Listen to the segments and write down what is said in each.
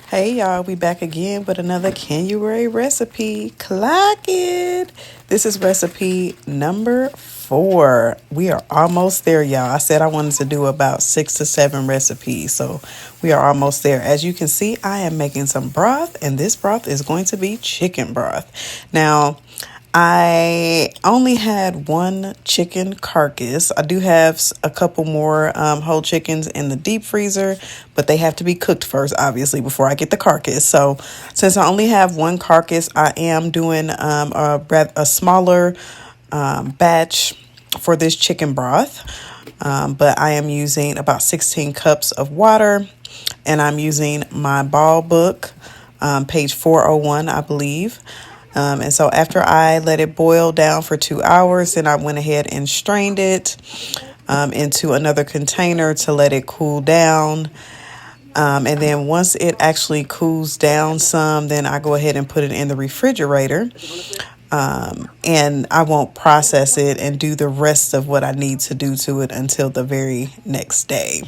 Hey y'all, we back again with another Canuary recipe. Clock it! This is recipe number 4. We are almost there, y'all. I said I wanted to do about 6 to 7 recipes, so we are almost there. As you can see, I am making some broth, and this broth is going to be chicken broth. Now, I only had one chicken carcass. I do have a couple more whole chickens in the deep freezer, but they have to be cooked first, obviously, before I get the carcass. So since I only have one carcass, I am doing a smaller batch for this chicken broth. But I am using about 16 cups of water, and I'm using my ball book, page 401, I believe. And so after I let it boil down for 2 hours, then I went ahead and strained it into another container to let it cool down. And then once it actually cools down some, then I go ahead and put it in the refrigerator. And I won't process it and do the rest of what I need to do to it until the very next day.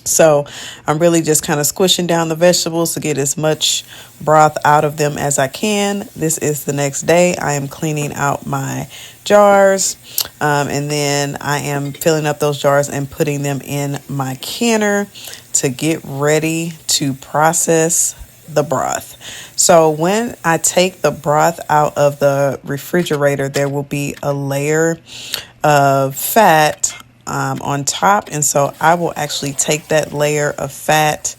So I'm really just kind of squishing down the vegetables to get as much broth out of them as I can. This is the next day. I am cleaning out my jars, and then I am filling up those jars and putting them in my canner to get ready to process the broth. So when I take the broth out of the refrigerator, there will be a layer of fat on top, and so I will actually take that layer of fat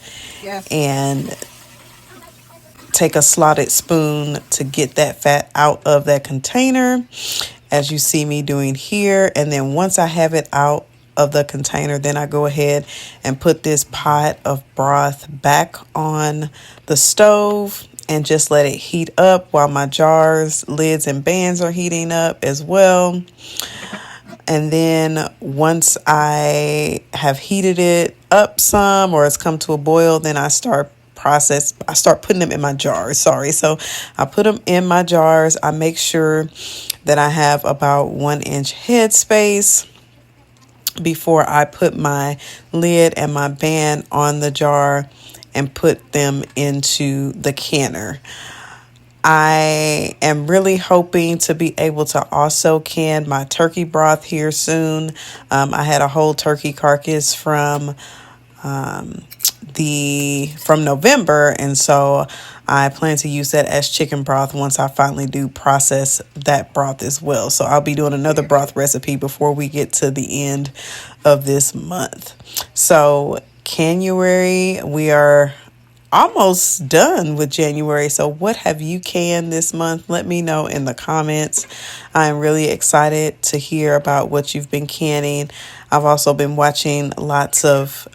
and take a slotted spoon to get that fat out of that container, as you see me doing here. And then once I have it out of the container, then I go ahead and put this pot of broth back on the stove and just let it heat up while my jars, lids, and bands are heating up as well. And then once I have heated it up some, or it's come to a boil, then I start putting them in my jars. So I put them in my jars. I make sure that I have about 1 inch head space before I put my lid and my band on the jar and put them into the canner. I am really hoping to be able to also can my turkey broth here soon. I had a whole turkey carcass from November, and so I plan to use that as chicken broth once I finally do process that broth as well. So I'll be doing another broth recipe before we get to the end of this month. So Canuary, we are almost done with January. So what have you canned this month? Let me know in the comments. I'm really excited to hear about what you've been canning. I've also been watching lots of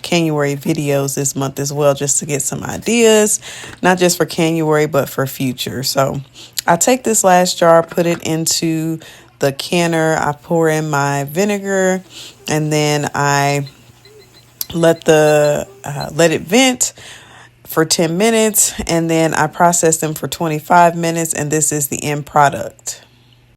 Canuary videos this month as well, just to get some ideas, not just for Canuary, but for future. So I take this last jar, put it into the canner. I pour in my vinegar, and then I let it vent for 10 minutes, and then I process them for 25 minutes, and this is the end product.